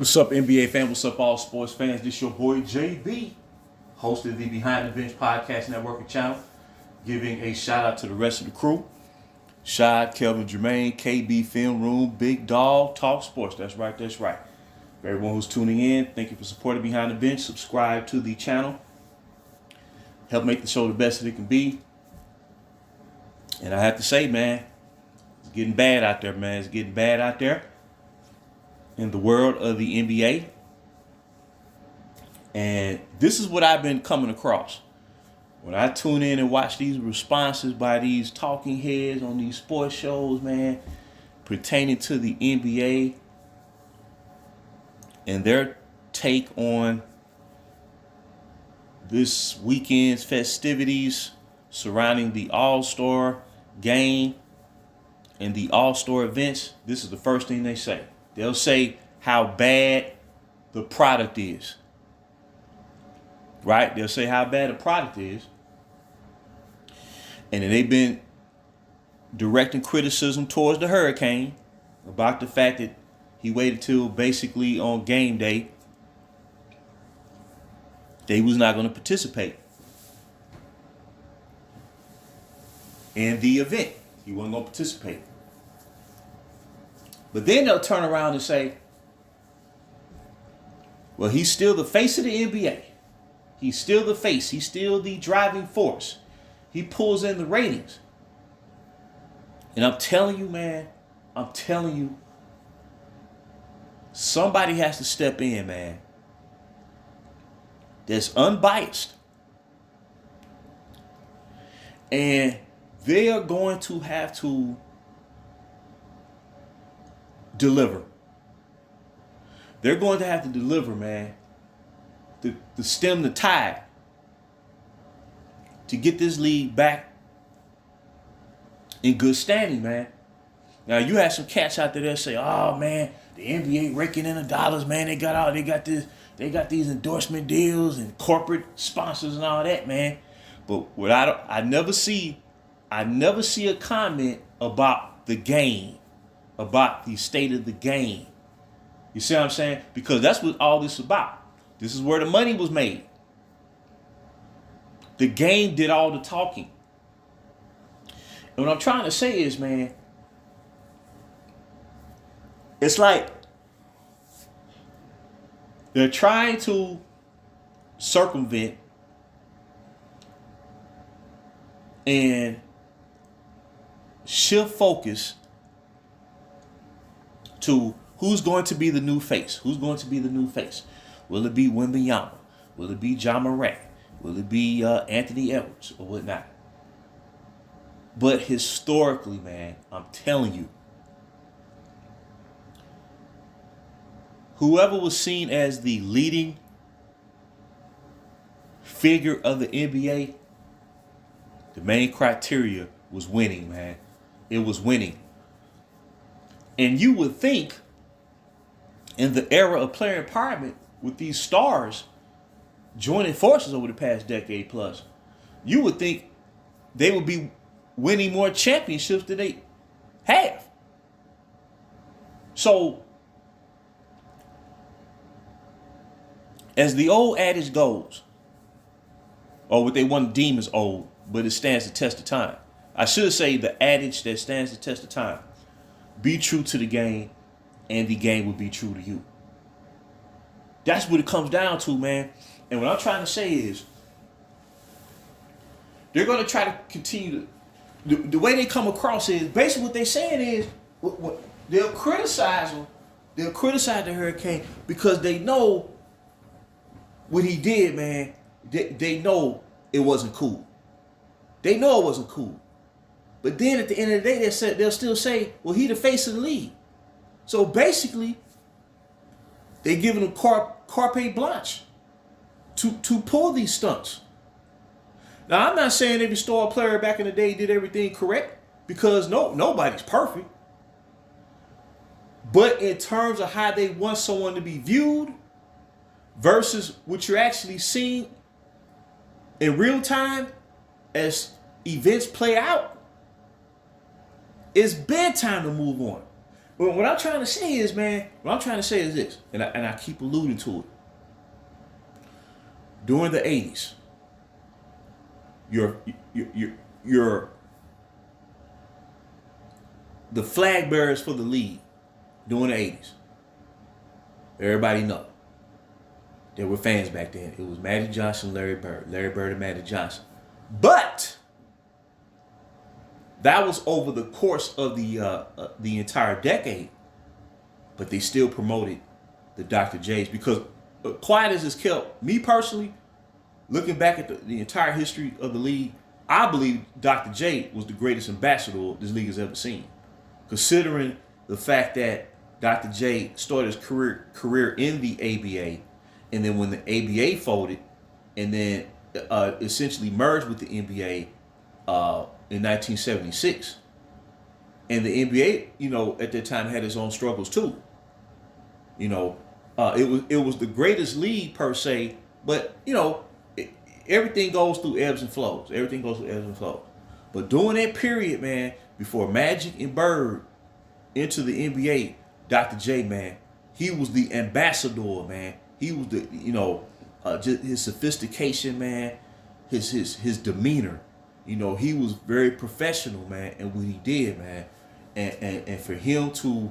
What's up, NBA fans? What's up, all sports fans? This your boy JB, host of the Behind the Bench Podcast Network and channel, giving a shout out to the rest of the crew. Shad, Kelvin, Jermaine, KB, Film Room, Big Dog, Talk Sports. That's right, that's right. For everyone who's tuning in, thank you for supporting Behind the Bench. Subscribe to the channel. Help make the show the best that it can be. And I have to say, man, it's getting bad out there, man. It's getting bad out there in the world of the NBA. And this is what I've been coming across. When I tune in and watch these responses by these talking heads on these sports shows, man, pertaining to the NBA and their take on this weekend's festivities surrounding the All-Star game and the All-Star events, this is the first thing they say. They'll say how bad the product is. Right? They'll say how bad the product is. And then they've been directing criticism towards the Hurricane about the fact that he waited till basically on game day. They was not going to participate in the event. He wasn't going to participate. But then they'll turn around and say, well, he's still the face of the NBA. He's still the face. He's still the driving force. He pulls in the ratings. And I'm telling you, man, somebody has to step in, man, that's unbiased. And they are going to have to deliver. They're going to have to deliver, man, to stem the tide, to get this league back in good standing, man. Now you have some cats out there that say, "Oh man, the NBA raking in the dollars, man. They got these endorsement deals and corporate sponsors and all that, man." But what I never see a comment about the game, about the state of the game. You see what I'm saying? Because that's what all this is about. This is where the money was made. The game did all the talking. And what I'm trying to say is, man, it's like they're trying to circumvent and shift focus to who's going to be the new face. Who's going to be the new face? Will it be Wembanyama? Will it be Ja Morant? Will it be Anthony Edwards or whatnot? But historically, man, I'm telling you, whoever was seen as the leading figure of the NBA, the main criteria was winning, man. It was winning. And you would think in the era of player empowerment with these stars joining forces over the past decade plus, you would think they would be winning more championships than they have. So, as the old adage goes, or what they want to deem as old, but it stands the test of time. I should say the adage that stands the test of time. Be true to the game, and the game will be true to you. That's what it comes down to, man. And what I'm trying to say is, they're going to try to continue to, the way they come across is, basically what they're saying is, they'll criticize him. They'll criticize the Hurricane because they know what he did, man. They know it wasn't cool. They know it wasn't cool. But then at the end of the day, they'll still say, well, he the face of the league. So basically, they're giving him carte blanche to pull these stunts. Now, I'm not saying every star player back in the day did everything correct, because nobody's perfect. But in terms of how they want someone to be viewed versus what you're actually seeing in real time as events play out, it's bedtime to move on. But what I'm trying to say is, man, what I'm trying to say is this, and I keep alluding to it. During the 80s, your the flag bearers for the league during the 80s. Everybody know. There were fans back then. It was Magic Johnson, Larry Bird, and Magic Johnson. But that was over the course of the entire decade. But they still promoted the Dr. J's because quiet as it's kept, me personally, looking back at the entire history of the league, I believe Dr. J was the greatest ambassador this league has ever seen. Considering the fact that Dr. J started his career in the ABA, and then when the ABA folded, and then essentially merged with the NBA in 1976, and the NBA, at that time had its own struggles too. It was the greatest league per se, but everything goes through ebbs and flows. But during that period, man, before Magic and Bird into the NBA, Dr. J, man, he was the ambassador, man. He was the, just his sophistication, man, his demeanor. He was very professional, man, and what he did, man. And for him to,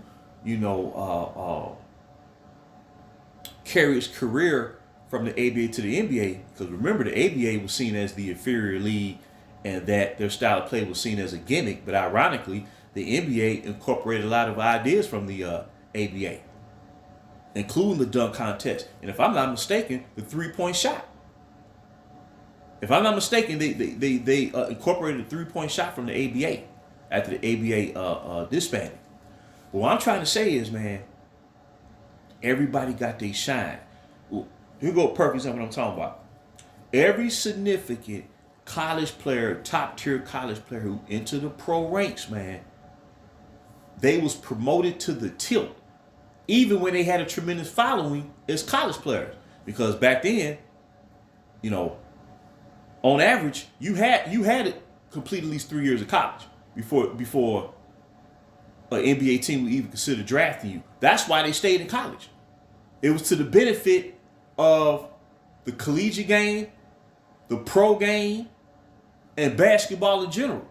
carry his career from the ABA to the NBA, because remember the ABA was seen as the inferior league and that their style of play was seen as a gimmick, but ironically, the NBA incorporated a lot of ideas from the ABA, including the dunk contest. And if I'm not mistaken, the three-point shot. If I'm not mistaken, they incorporated the three-point shot from the ABA after the ABA disbanded. But what I'm trying to say is, man, everybody got their shine. Here go a perfect example of what I'm talking about. Every significant college player, top-tier college player who entered the pro ranks, man, they was promoted to the tilt, even when they had a tremendous following as college players. Because back then, on average, you had to complete at least 3 years of college before an NBA team would even consider drafting you. That's why they stayed in college. It was to the benefit of the collegiate game, the pro game, and basketball in general.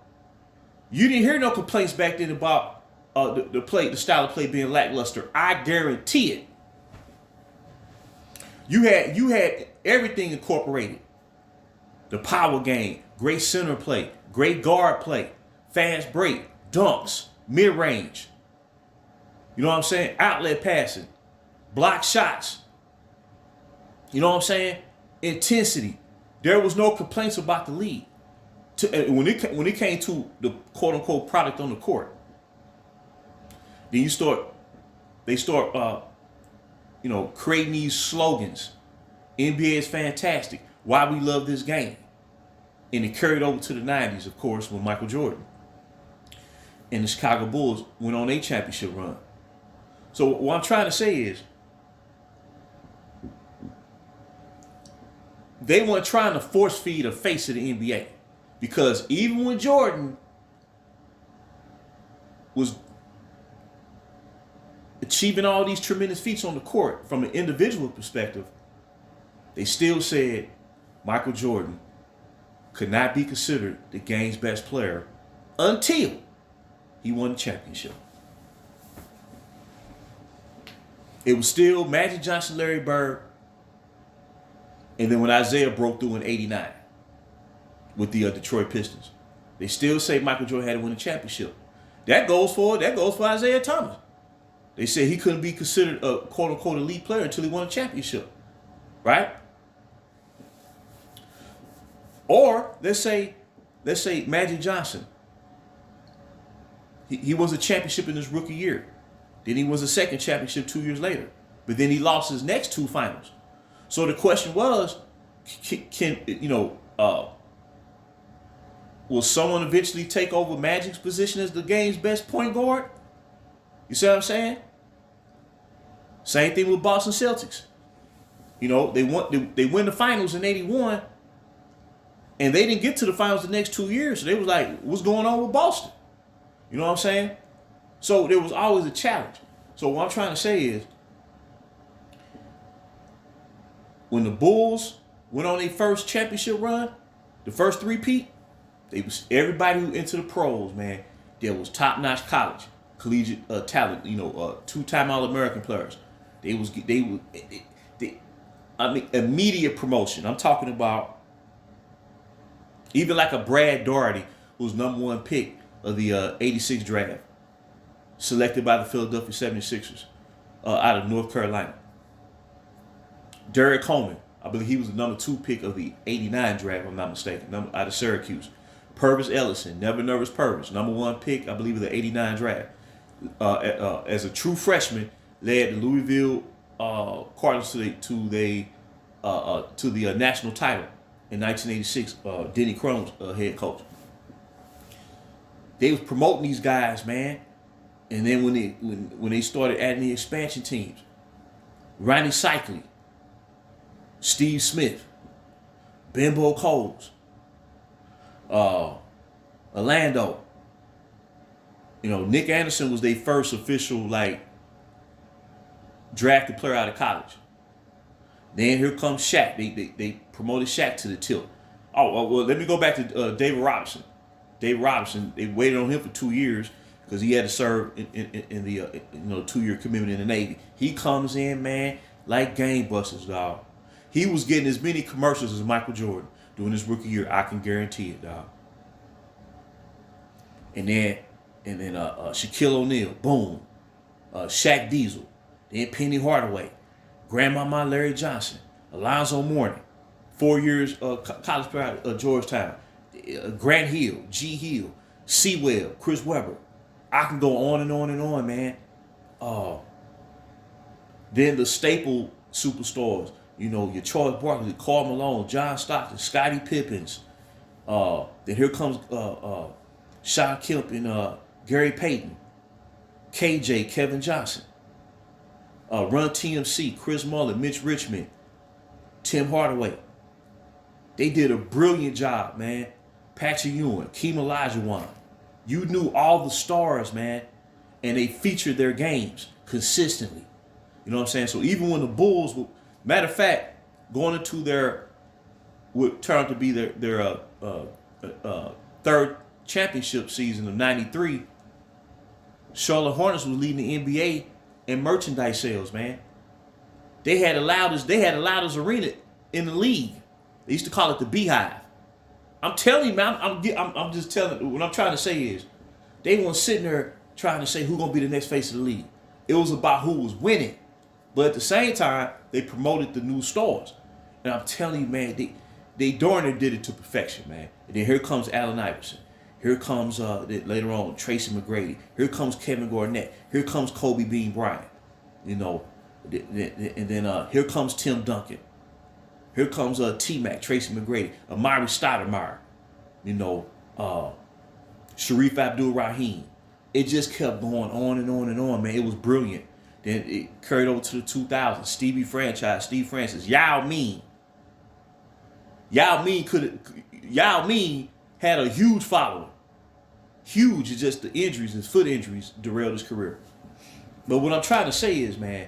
You didn't hear no complaints back then about the style of play being lackluster. I guarantee it. You had everything incorporated. The power game, great center play, great guard play, fast break, dunks, mid-range. You know what I'm saying? Outlet passing, block shots. You know what I'm saying? Intensity. There was no complaints about the league. When it came to the quote unquote product on the court, then they start creating these slogans. NBA is fantastic. Why we love this game. And it carried over to the 90s, of course, when Michael Jordan and the Chicago Bulls went on a championship run. So what I'm trying to say is, they weren't trying to force feed a face of the NBA. Because even when Jordan was achieving all these tremendous feats on the court from an individual perspective, they still said Michael Jordan could not be considered the game's best player until he won the championship. It was still Magic Johnson, Larry Bird, and then when Isaiah broke through in '89 with the Detroit Pistons, they still say Michael Jordan had to win a championship. That goes for Isaiah Thomas. They said he couldn't be considered a quote unquote elite player until he won a championship, right? Or let's say Magic Johnson. He won a championship in his rookie year. Then he won a second championship 2 years later. But then he lost his next two finals. So the question was, will someone eventually take over Magic's position as the game's best point guard? You see what I'm saying? Same thing with Boston Celtics. They win the finals in '81, and they didn't get to the finals the next 2 years. So they was like, what's going on with Boston? You know what I'm saying? So there was always a challenge. So what I'm trying to say is, when the Bulls went on their first championship run, the first three-peat, they was everybody who into the pros, man. There was top-notch college, collegiate talent. Two-time All-American players. I mean, immediate promotion. I'm talking about even like a Brad Daugherty, who was number one pick of the '86 draft, selected by the Philadelphia 76ers out of North Carolina. Derek Coleman, I believe he was the number two pick of the '89 draft, if I'm not mistaken, out of Syracuse. Purvis Ellison, Never Nervous Purvis, number one pick, I believe, of the '89 draft. As a true freshman, led the Louisville Cardinals to the national title in 1986. Denny Crumb's head coach. They was promoting these guys, man, and then when they started adding the expansion teams, Ronnie Cycli, Steve Smith, Bimbo Coles, Orlando. Nick Anderson was their first official drafted player out of college. Then here comes Shaq. They promoted Shaq to the tilt. Well, let me go back to David Robinson. David Robinson, they waited on him for 2 years because he had to serve in the 2-year commitment in the Navy. He comes in, man, like gangbusters, dog. He was getting as many commercials as Michael Jordan during his rookie year. I can guarantee it, dog. And then Shaquille O'Neal, boom. Shaq Diesel, then Penny Hardaway, Grandmama Larry Johnson, Alonzo Mourning, 4 years college player at Georgetown, Grant Hill, G. Hill, C. Webb, Chris Webber. I can go on and on and on, man. Then the staple superstars, your Charles Barkley, Karl Malone, John Stockton, Scottie Pippins. Then here comes Sean Kemp and Gary Payton, KJ, Kevin Johnson, Run TMC, Chris Mullin, Mitch Richmond, Tim Hardaway. They did a brilliant job, man. Patrick Ewing, Keem Olajuwon. You knew all the stars, man, and they featured their games consistently. You know what I'm saying? So even when the Bulls, matter of fact, going into would turn out to be their third championship season of '93, Charlotte Hornets was leading the NBA in merchandise sales, man. They had the loudest arena in the league. They used to call it the Beehive. I'm telling you, man. I'm just telling. What I'm trying to say is, they weren't sitting there trying to say who's gonna be the next face of the league. It was about who was winning. But at the same time, they promoted the new stars. And I'm telling you, man, they darn near did it to perfection, man. And then here comes Allen Iverson. Here comes later on Tracy McGrady. Here comes Kevin Garnett. Here comes Kobe Bean Bryant. And then here comes Tim Duncan. Here comes T-Mac, Tracy McGrady, Amari Stoudemire, Sharif Abdul-Rahim. It just kept going on and on and on, man. It was brilliant. Then it carried over to the 2000s. Stevie Franchise, Steve Francis, Yao Ming. Yao Ming had a huge following. Huge. It's just the injuries, his foot injuries, derailed his career. But what I'm trying to say is, man,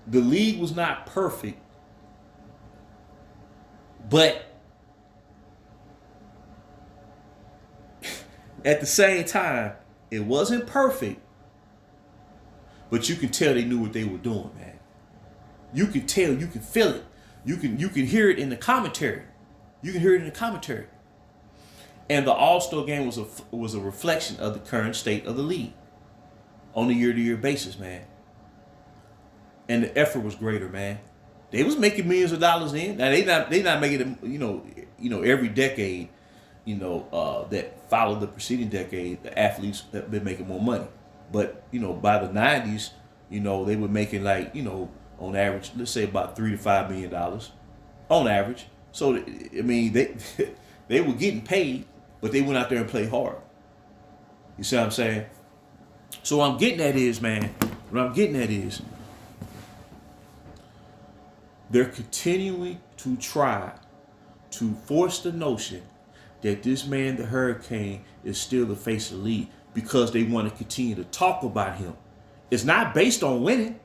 the league was not perfect, but at the same time, it wasn't perfect, but you can tell they knew what they were doing, man. You can tell, you can feel it. You can hear it in the commentary. And the All-Star game was a reflection of the current state of the league on a year-to-year basis, man. And the effort was greater, man. They was making millions of dollars in. Now they not making it, every decade, that followed the preceding decade, the athletes have been making more money. But by the '90s, they were making on average, let's say about $3 to $5 million on average. So I mean, they were getting paid, but they went out there and played hard. You see what I'm saying? So what I'm getting at is, they're continuing to try to force the notion that this man, the Hurricane, is still the face of the league because they want to continue to talk about him. It's not based on winning.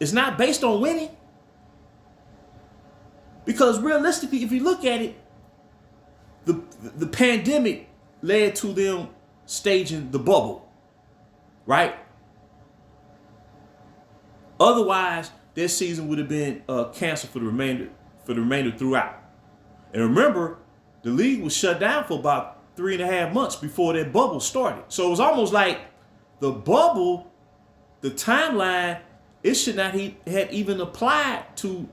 It's not based on winning. Because realistically, if you look at it, the pandemic led to them staging the bubble, right? Otherwise, their season would have been canceled for the remainder throughout. And remember, the league was shut down for about 3.5 months before that bubble started. So it was almost like the bubble, the timeline, it should not have even applied to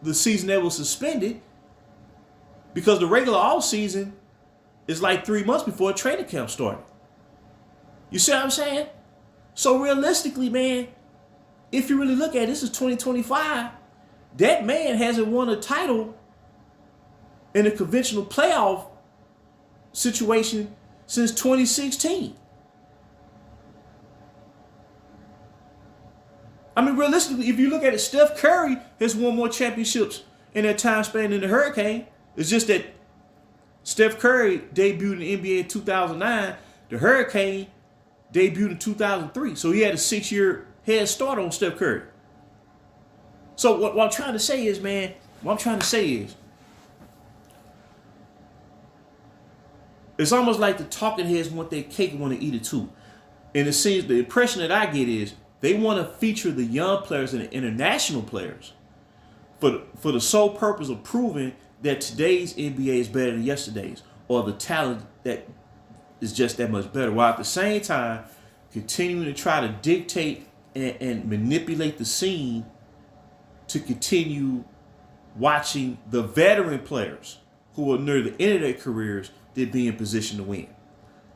the season that was suspended, because the regular off season is like 3 months before training camp started. You see what I'm saying? So realistically, man, if you really look at it, this is 2025. That man hasn't won a title in a conventional playoff situation since 2016. I mean, realistically, if you look at it, Steph Curry has won more championships in that time span than the Hurricane. It's just that Steph Curry debuted in the NBA in 2009. The Hurricane debuted in 2003. So he had a 6-year head start on Steph Curry. So what I'm trying to say is, man, it's almost like the talking heads want their cake and want to eat it too. And it seems the impression that I get is they want to feature the young players and the international players for the sole purpose of proving that today's NBA is better than yesterday's, or the talent that is just that much better, while at the same time continuing to try to dictate and manipulate the scene to continue watching the veteran players who are near the end of their careers to be in position to win.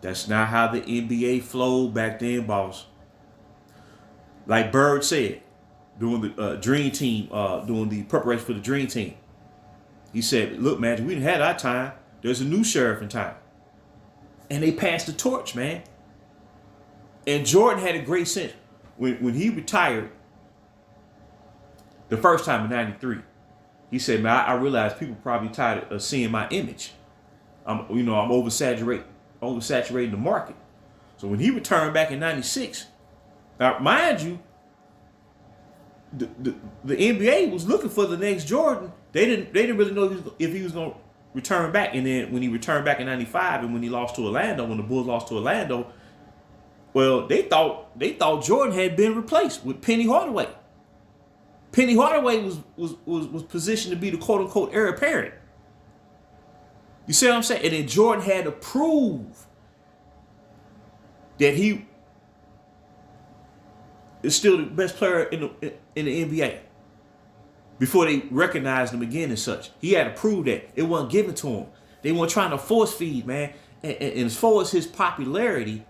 That's not how the NBA flowed back then, boss. Like Bird said, doing the Dream Team, doing the preparation for the Dream Team. He said, look, man, we didn't have our time. There's a new sheriff in town. And they passed the torch, man. And Jordan had a great sense. When he retired the first time in 93, he said, man, I realized people probably tired of seeing my image. I'm oversaturating the market. So when he returned back in 96, now mind you, the NBA was looking for the next Jordan. They didn't really know if he was going to return back. And then when he returned back in 95 and when he lost to Orlando, when the Bulls lost to Orlando, well, they thought Jordan had been replaced with Penny Hardaway. Penny Hardaway was positioned to be the quote unquote heir apparent. You see what I'm saying? And then Jordan had to prove that he is still the best player in the NBA before they recognized him again and such. He had to prove that. It wasn't given to him. They weren't trying to force feed, man. And as far as his popularity,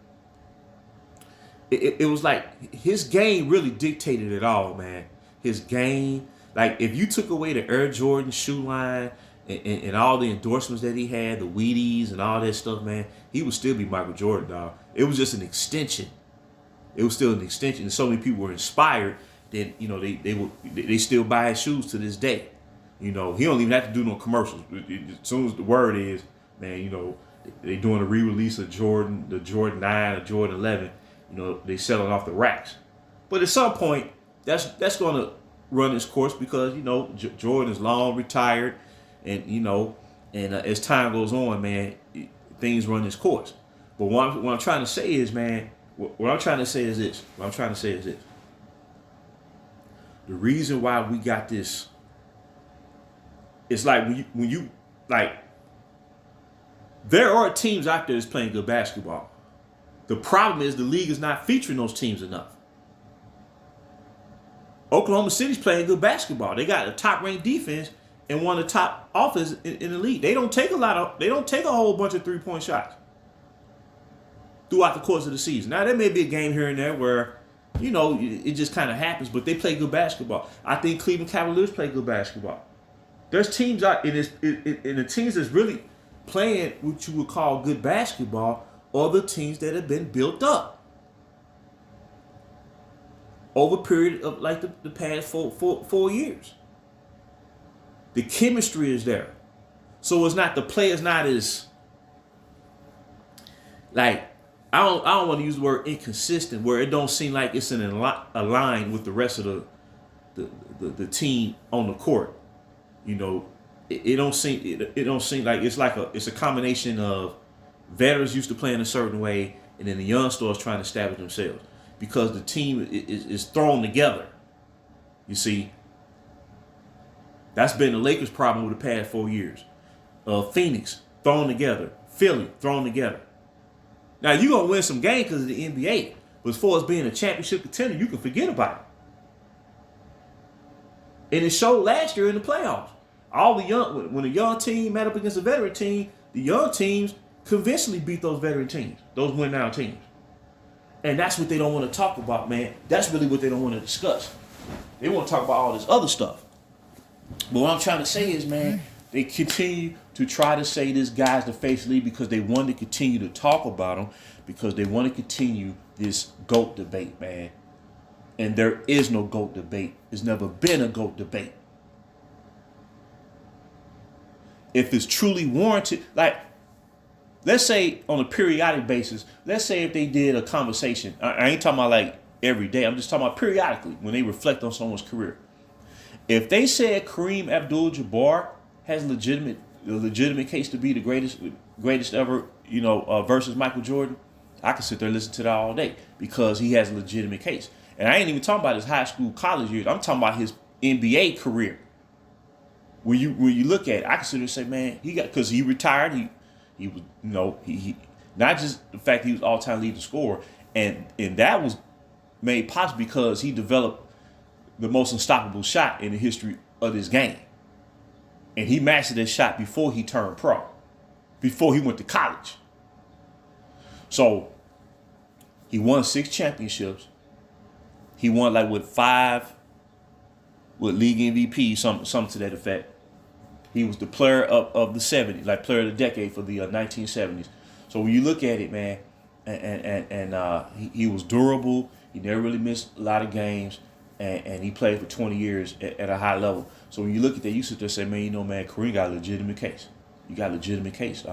it was like his game really dictated it all, man. His game, like if you took away the Air Jordan shoe line and all the endorsements that he had, the Wheaties and all that stuff, man, he would still be Michael Jordan, dog. It was just an extension. It was still an extension. And so many people were inspired that, they still buy his shoes to this day. He don't even have to do no commercials. As soon as the word is, man, they doing a re-release of Jordan, the Jordan 9 or Jordan 11, they selling off the racks. But at some point, that's going to run its course because, Jordan is long retired and, as time goes on, man, things run its course. But what I'm trying to say is, man, what I'm trying to say is this. The reason why we got this, it's like when you there are teams out there that's playing good basketball. The problem is the league is not featuring those teams enough. Oklahoma City's playing good basketball. They got a top-ranked defense and one of the top offenses in the league. They don't take a whole bunch of three-point shots throughout the course of the season. Now, there may be a game here and there where, it just kind of happens, but they play good basketball. I think Cleveland Cavaliers play good basketball. There's teams out in the teams that's really playing what you would call good basketball are the teams that have been built up over a period of like the past four years. The chemistry is there. So it's not, the play is not as, like, I don't want to use the word inconsistent, where it don't seem like it's in a line with the rest of the team on the court. You know, it don't seem like it's a combination of veterans used to playing a certain way, and then the young stars trying to establish themselves, because the team is thrown together. You see, that's been the Lakers' problem over the past 4 years. Phoenix thrown together, Philly thrown together. Now you're gonna win some games because of the NBA, but as far as being a championship contender, you can forget about it. And it showed last year in the playoffs. When a young team met up against a veteran team, the young teams convincingly beat those veteran teams, those win-now teams. And that's what they don't want to talk about, man. That's really what they don't want to discuss. They want to talk about all this other stuff. But what I'm trying to say is, man, they continue to try to say this guy's the face of the league because they want to continue to talk about him, because they want to continue this GOAT debate, man. And there is no GOAT debate. There's never been a GOAT debate. If it's truly warranted, like, let's say on a periodic basis, let's say if they did a conversation, I ain't talking about like every day, I'm just talking about periodically when they reflect on someone's career. If they said Kareem Abdul-Jabbar has a legitimate case to be the greatest ever, versus Michael Jordan, I can sit there and listen to that all day because he has a legitimate case. And I ain't even talking about his high school, college years. I'm talking about his NBA career. When you look at it, I can sit there and say, man, because he retired, he was, he not just the fact he was all-time leading scorer, and that was made possible because he developed the most unstoppable shot in the history of this game. And he mastered that shot before he turned pro, before he went to college. So he won 6 championships. He won 5 with league MVP, something to that effect. He was the player of the 70s, like player of the decade for the 1970s. So when you look at it, man, and he was durable. He never really missed a lot of games, and he played for 20 years at a high level. So when you look at that, you sit there and say, man, Kareem got a legitimate case. You got a legitimate case.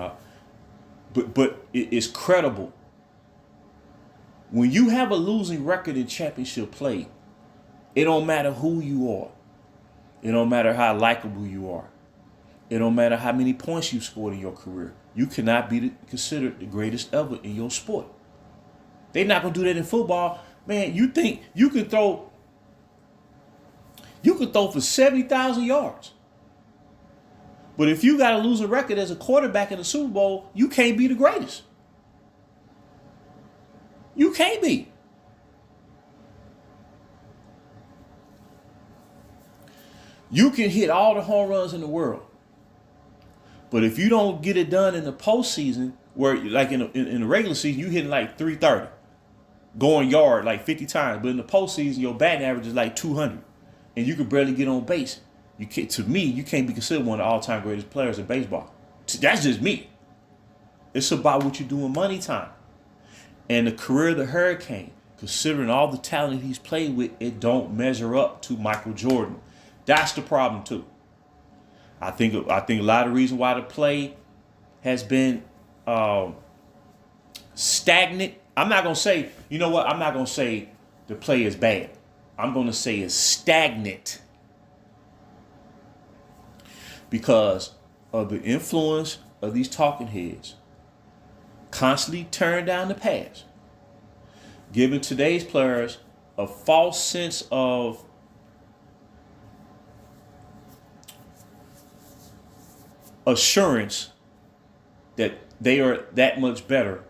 But it's credible. When you have a losing record in championship play, it don't matter who you are. It don't matter how likable you are. It don't matter how many points you scored in your career. You cannot be considered the greatest ever in your sport. They're not going to do that in football. Man, you think you could throw for 70,000 yards. But if you got a losing record as a quarterback in the Super Bowl, you can't be the greatest. You can't be. You can hit all the home runs in the world. But if you don't get it done in the postseason, where like in the regular season, you hitting 330, going yard 50 times. But in the postseason, your batting average is 200. And you can barely get on base. To me, you can't be considered one of the all-time greatest players in baseball. That's just me. It's about what you do in money time. And the career of the Hurricane, considering all the talent he's played with, it don't measure up to Michael Jordan. That's the problem too. I think a lot of the reason why the play has been stagnant. I'm not gonna say, I'm not gonna say the play is bad. I'm gonna say it's stagnant because of the influence of these talking heads constantly tearing down the pass, giving today's players a false sense of assurance that they are that much better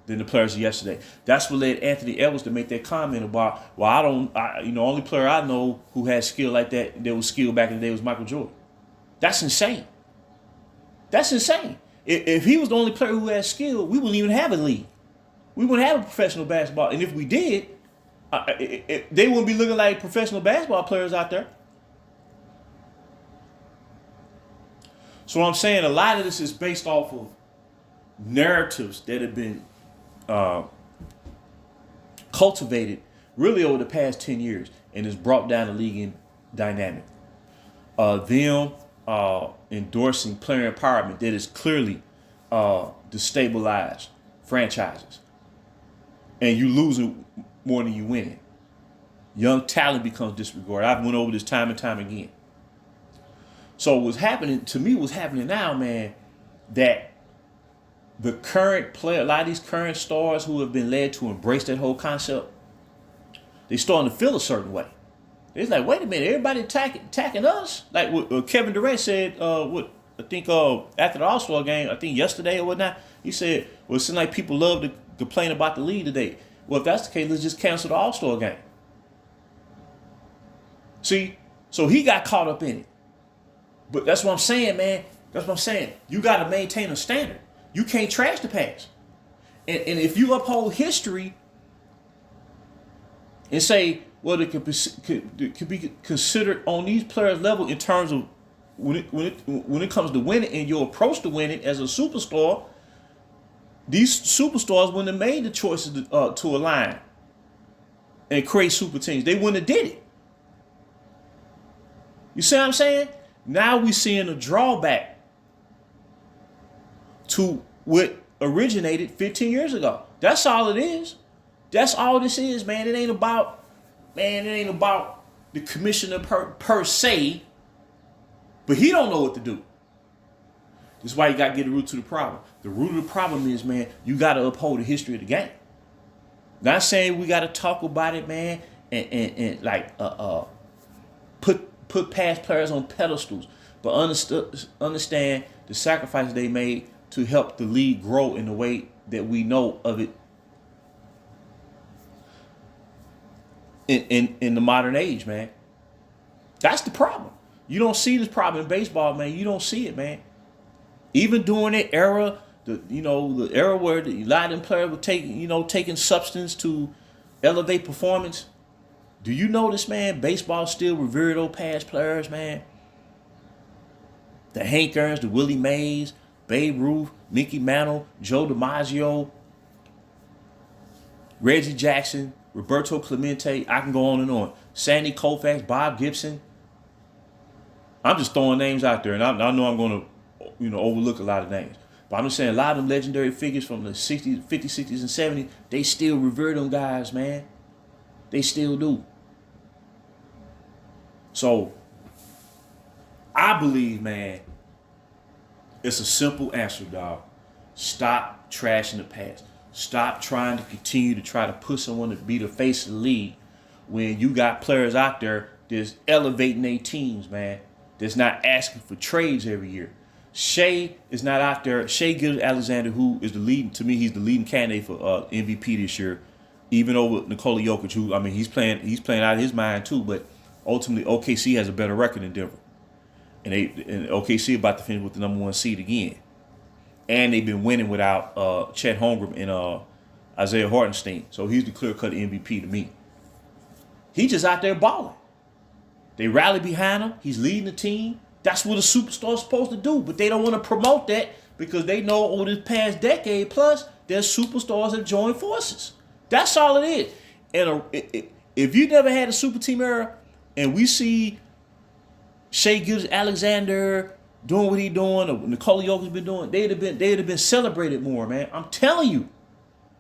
than the players of yesterday. That's what led Anthony Edwards to make that comment about, only player I know who had skill like that was skilled back in the day was Michael Jordan. That's insane. That's insane. If he was the only player who had skill, we wouldn't even have a league. We wouldn't have a professional basketball. And if we did, they wouldn't be looking like professional basketball players out there. So what I'm saying, a lot of this is based off of narratives that have been cultivated really over the past 10 years and has brought down the league in dynamic. endorsing player empowerment that is clearly destabilized franchises, and you losing more than you winning. Young talent becomes disregarded. I've went over this time and time again. So what's happening to me, what's happening now, man, that the current player, a lot of these current stars who have been led to embrace that whole concept, they starting to feel a certain way. It's like, wait a minute, everybody attacking us. Like what Kevin Durant said, I think after the All-Star game, I think yesterday or whatnot, he said, well, it seems like people love to complain about the league today. Well, if that's the case, let's just cancel the All-Star game. See, so he got caught up in it. But that's what I'm saying, man. That's what I'm saying. You got to maintain a standard. You can't trash the past. And if you uphold history and say, well, it could be considered on these players' level in terms of when it comes to winning and your approach to winning as a superstar, these superstars wouldn't have made the choices to align and create super teams. They wouldn't have did it. You see what I'm saying? Now we're seeing a drawback to what originated 15 years ago. That's all it is. That's all this is, man. It ain't about the commissioner per se, but he don't know what to do. This is why you got to get the root to the problem. The root of the problem is, man, you got to uphold the history of the game. Not saying we got to talk about it, man, and like put past players on pedestals, but understand the sacrifices they made to help the league grow in the way that we know of it in the modern age, man. That's the problem. You don't see this problem in baseball, man. You don't see it, man. Even during that era, the era where a lot of them players were taking substance to elevate performance. Do you notice, man, baseball still revered those past players, man? The Hank Aaron's, the Willie Mays, Babe Ruth, Mickey Mantle, Joe DiMaggio, Reggie Jackson, Roberto Clemente. I can go on and on. Sandy Koufax, Bob Gibson. I'm just throwing names out there, and I know I'm going to, overlook a lot of names. But I'm just saying, a lot of them legendary figures from the 60s, 50s, 60s, and 70s, they still revere them guys, man. They still do. So, I believe, man, it's a simple answer, dog. Stop trashing the past. Stop trying to continue to try to put someone to be the face of the league when you got players out there that's elevating their teams, man. That's not asking for trades every year. Shea is not out there. Shea Gilgeous-Alexander, who is the leading, to me, he's the leading candidate for MVP this year, even over Nikola Jokic, who, he's playing out of his mind too, but ultimately OKC has a better record than Denver. And OKC about to finish with the number 1 seed again. And they've been winning without Chet Holmgren and Isaiah Hartenstein. So he's the clear-cut MVP to me. He's just out there balling. They rally behind him. He's leading the team. That's what a superstar's supposed to do. But they don't want to promote that because they know over this past decade plus, their superstars have joined forces. That's all it is. And if you never had a super team era and we see Shea Gilgeous-Alexander doing what he's doing, or Nikola Jokic's been doing, they'd have been celebrated more, man. I'm telling you.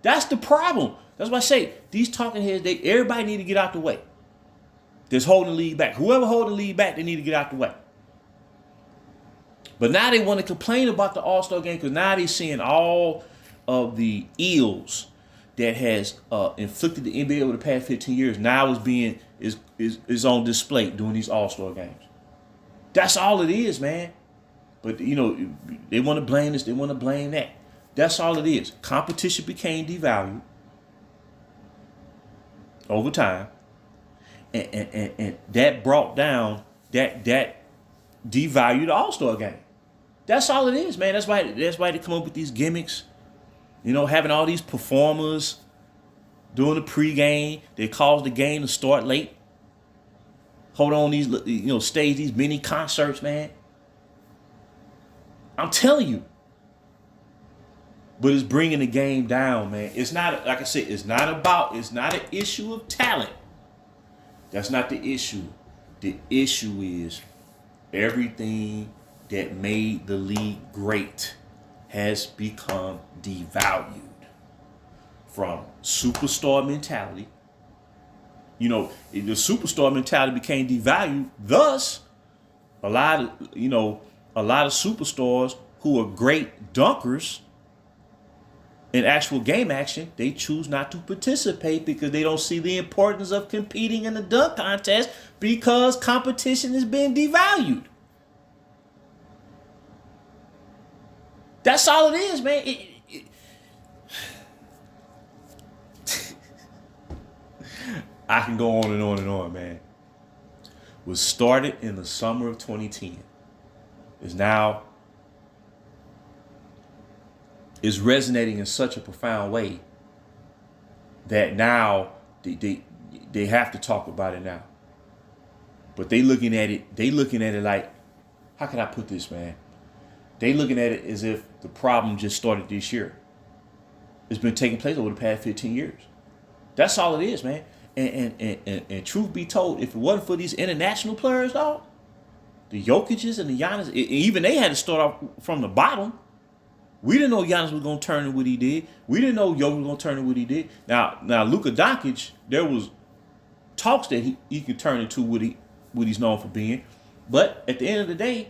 That's the problem. That's why I say these talking heads, everybody need to get out the way. That's holding the league back. Whoever holding the league back, they need to get out the way. But now they want to complain about the All-Star game because now they're seeing all of the ills that has inflicted the NBA over the past 15 years. Now is on display during these All-Star games. That's all it is, man. But, they want to blame this, they want to blame that. That's all it is. Competition became devalued over time. And that brought down, that devalued the All-Star game. That's all it is, man. That's why they come up with these gimmicks. Having all these performers doing the pregame. They cause the game to start late. Hold on these, stage these mini concerts, man. I'm telling you. But it's bringing the game down, man. It's not, like I said, it's not an issue of talent. That's not the issue. The issue is everything that made the league great has become devalued. From superstar mentality, the superstar mentality became devalued. Thus, a lot of superstars who are great dunkers in actual game action, they choose not to participate because they don't see the importance of competing in the dunk contest because competition is being devalued. That's all it is, man. I can go on and on and on, man. Was started in the summer of 2010. Is resonating in such a profound way that now they have to talk about it now. But they looking at it like, how can I put this, man? They looking at it as if the problem just started this year. It's been taking place over the past 15 years. That's all it is, man. And truth be told, if it wasn't for these international players, dog, the Jokic's and the Giannis, even they had to start off from the bottom. We didn't know Giannis was gonna turn into what he did. We didn't know Jokic was gonna turn into what he did. Now Luka Doncic, there was talks that he could turn into what he's known for being. But at the end of the day,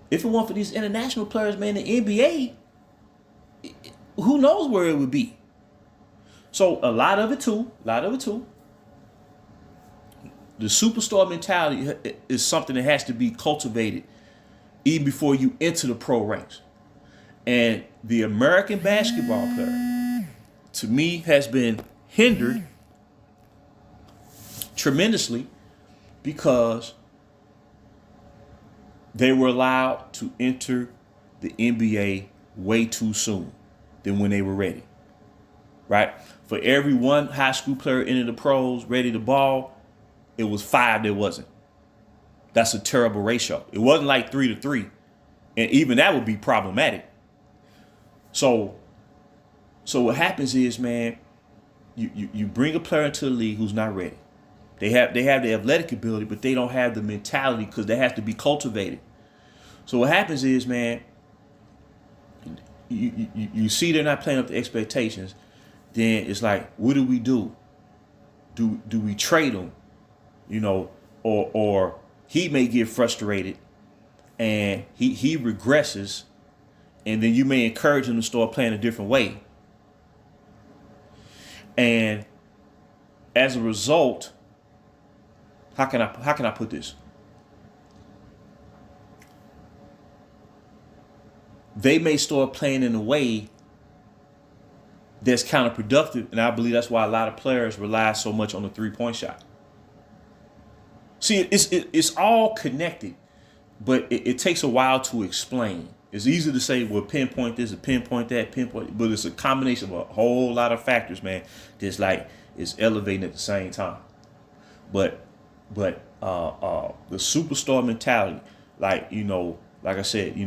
if it weren't for these international players, man, the NBA, who knows where it would be. So a lot of it too, the superstar mentality is something that has to be cultivated even before you enter the pro ranks. And the American basketball player, to me, has been hindered tremendously because they were allowed to enter the NBA way too soon than when they were ready. Right? For every one high school player into the pros ready to ball, it was 5 that wasn't. That's a terrible ratio. It wasn't like 3-3. And even that would be problematic. So what happens is, man, you bring a player into the league who's not ready. They have the athletic ability, but they don't have the mentality because they have to be cultivated. So what happens is, man, you see they're not playing up to expectations. Then it's like, what do we do? Do we trade them? Or he may get frustrated and he regresses, and then you may encourage him to start playing a different way. And as a result, how can I put this? They may start playing in a way that's counterproductive, and I believe that's why a lot of players rely so much on the 3-point shot. See, it's all connected, but it takes a while to explain. It's easy to say, well, pinpoint this, or pinpoint that, but it's a combination of a whole lot of factors, man. That's like it's elevating at the same time. But the superstar mentality, like I said,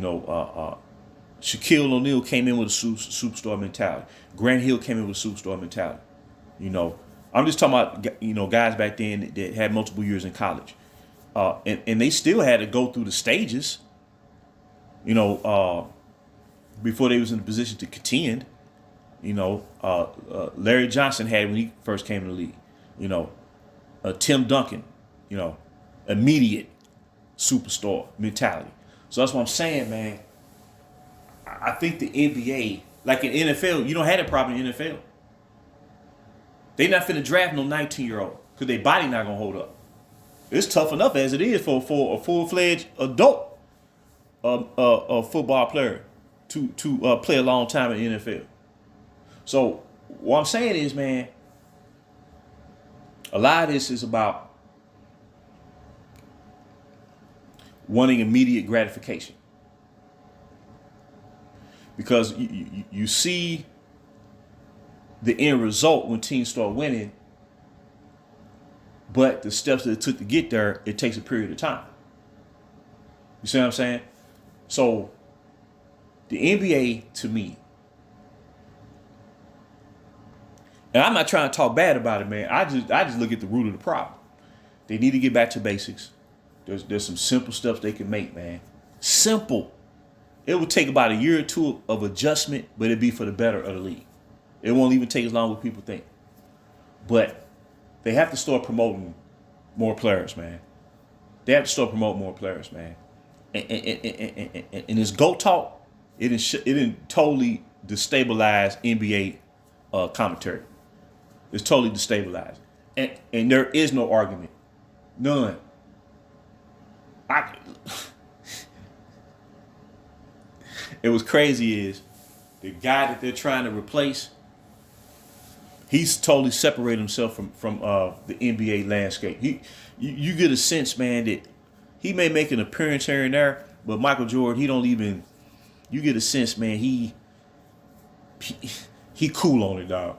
Shaquille O'Neal came in with a superstar mentality. Grant Hill came in with a superstar mentality. I'm just talking about guys back then that had multiple years in college, and they still had to go through the stages, before they was in a position to contend. Larry Johnson had when he first came in the league. Tim Duncan, immediate superstar mentality. So that's what I'm saying, man. I think the NBA, like in NFL, you don't have that problem in NFL. They not finna draft no 19-year-old because their body not gonna hold up. It's tough enough as it is for a full-fledged adult a football player to play a long time in the NFL. So what I'm saying is, man, a lot of this is about wanting immediate gratification. Because you see the end result when teams start winning, but the steps that it took to get there, it takes a period of time. You see what I'm saying? So the NBA, to me, and I'm not trying to talk bad about it, man. I just look at the root of the problem. They need to get back to basics. There's some simple steps they can make, man. Simple. It will take about a year or two of adjustment, but it'd be for the better of the league. It won't even take as long as people think. But they have to start promoting more players, man. They have to start promoting more players, man. And this GOAT talk, it didn't totally destabilize NBA commentary. It's totally destabilized. And there is no argument. None. It was crazy is the guy that they're trying to replace, he's totally separated himself from the NBA landscape. You get a sense, man, that he may make an appearance here and there, but Michael Jordan, he don't even. You get a sense, man, he cool on it, dog.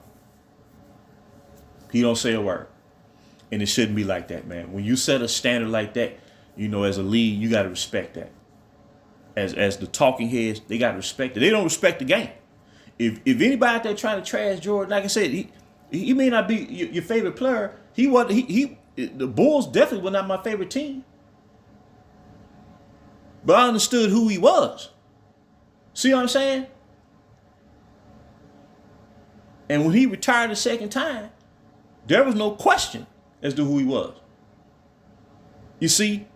He don't say a word, and it shouldn't be like that, man. When you set a standard like that, as a league, you got to respect that. As the talking heads, they got to respect it. They don't respect the game. If anybody out there trying to trash Jordan, like I said, he may not be your favorite player. The Bulls definitely were not my favorite team. But I understood who he was. See what I'm saying? And when he retired the second time, there was no question as to who he was. You see,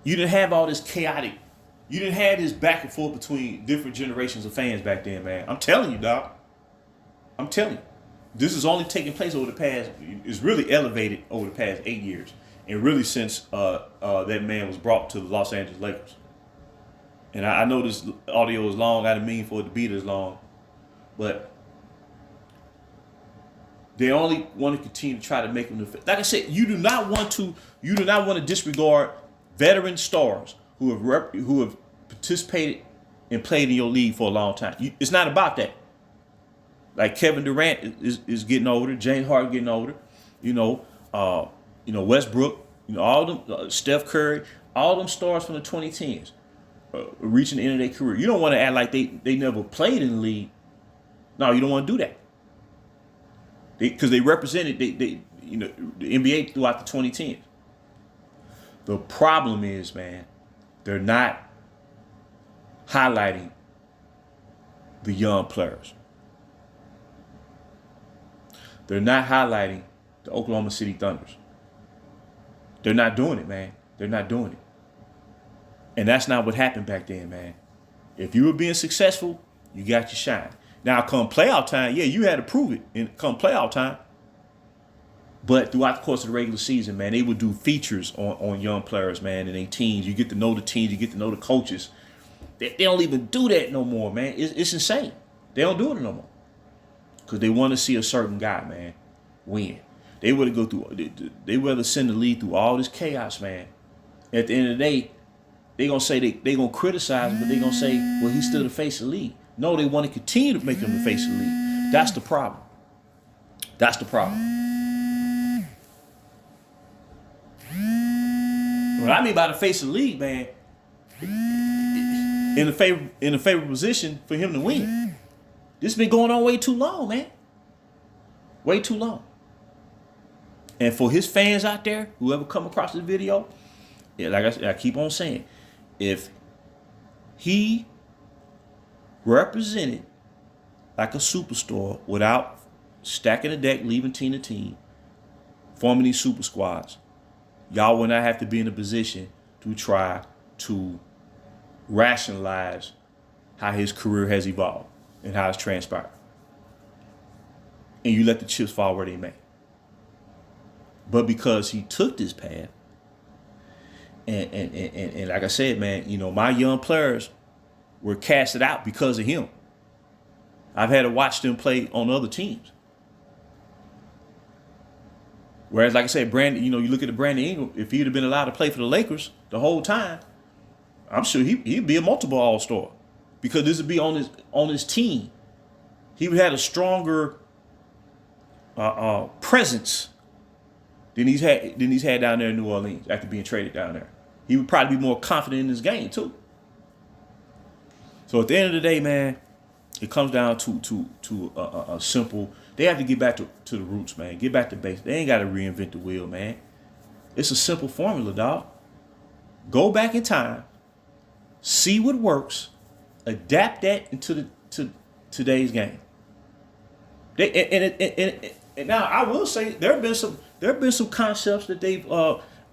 you didn't have all this chaotic. You didn't have this back and forth between different generations of fans back then, man. I'm telling you, dog. I'm telling you. This is only taking place over the past, it's really elevated over the past 8 years. And really since that man was brought to the Los Angeles Lakers. And I know this audio is long. I didn't mean for it to be this long. But they only want to continue to try to make him like I said, you do not want to disregard veteran stars who have participated and played in your league for a long time. It's not about that. Like Kevin Durant is getting older, James Harden getting older, Westbrook, all them, Steph Curry, all them stars from the 2010s reaching the end of their career. You don't want to act like they never played in the league. No, you don't want to do that. Because they represented the NBA throughout the 2010s. The problem is, man, they're not highlighting the young players. They're not highlighting the Oklahoma City Thunders. They're not doing it, man. They're not doing it. And that's not what happened back then, man. If you were being successful, you got your shine. Now, come playoff time, yeah, you had to prove it. And come playoff time. But throughout the course of the regular season, man, they would do features on young players, man, and their teams. You get to know the teams. You get to know the coaches. They don't even do that no more, man. It's insane. They don't do it no more. Because they want to see a certain guy, man, win. They would go through. They rather send the league through all this chaos, man. At the end of the day, they gonna say they gonna criticize him, but they gonna say, well, he's still the face of the league. No, they want to continue to make him the face of the league. That's the problem. That's the problem. What I mean by the face of the league, man, in a favorable position for him to win. This has been going on way too long, man. Way too long. And for his fans out there, whoever come across this video, yeah, like I keep on saying, if he represented like a superstar without stacking the deck, leaving team to team, forming these super squads, y'all will not have to be in a position to try to rationalize how his career has evolved and how it's transpired. And you let the chips fall where they may. But because he took this path, and like I said, man, my young players were casted out because of him. I've had to watch them play on other teams. Whereas, like I said, Brandon, you look at the Brandon Ingram, if he'd have been allowed to play for the Lakers the whole time, I'm sure he'd be a multiple All-Star because this would be on his team. He would have a stronger presence than he's had down there in New Orleans after being traded down there. He would probably be more confident in his game too. So at the end of the day, man, it comes down to a simple. They have to get back to the roots, man. Get back to basics. They ain't got to reinvent the wheel, man. It's a simple formula, dog. Go back in time, see what works, adapt that into today's game. And now I will say there have been some concepts that they've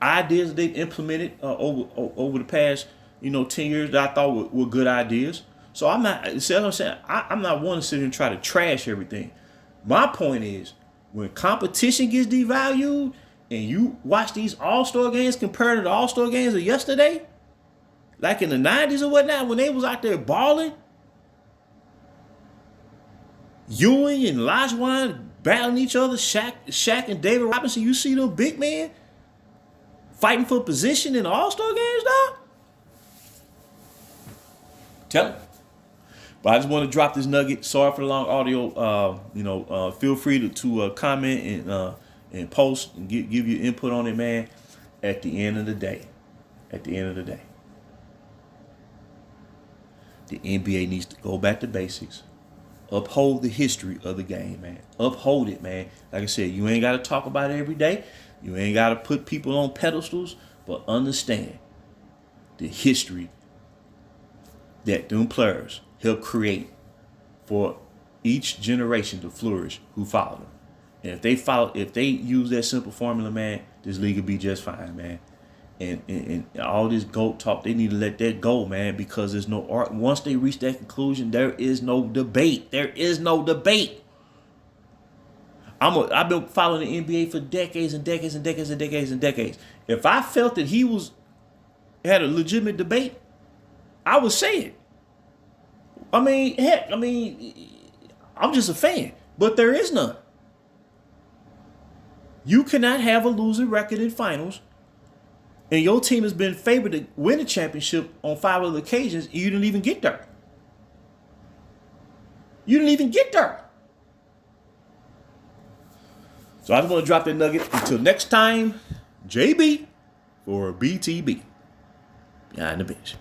ideas that they've implemented over the past 10 years that I thought were good ideas. So I'm not. See what I'm saying? I'm not one to sit here and try to trash everything. My point is, when competition gets devalued and you watch these All-Star games compared to the All-Star games of yesterday, like in the 90s or whatnot, when they was out there balling, Ewing and Olajuwon battling each other, Shaq and David Robinson, you see them big men fighting for position in the All-Star games, dog? Tell them. But I just want to drop this nugget. Sorry for the long audio. Feel free to comment and post and give your input on it, man. At the end of the day, the NBA needs to go back to basics. Uphold the history of the game, man. Uphold it, man. Like I said, you ain't got to talk about it every day. You ain't got to put people on pedestals, but understand the history that them players help create for each generation to flourish who follow them. And if they use that simple formula, man, this league will be just fine, man. And all this GOAT talk, they need to let that go, man, because there's no art. Once they reach that conclusion, there is no debate. There is no debate. I've been following the NBA for decades and decades and decades and decades and decades. If I felt that he had a legitimate debate, I would say it. I mean, heck, I'm just a fan, but there is none. You cannot have a losing record in finals, and your team has been favored to win a championship on 5 other occasions, and you didn't even get there. So I just want to drop that nugget. Until next time, JB for BTB. Behind the bench.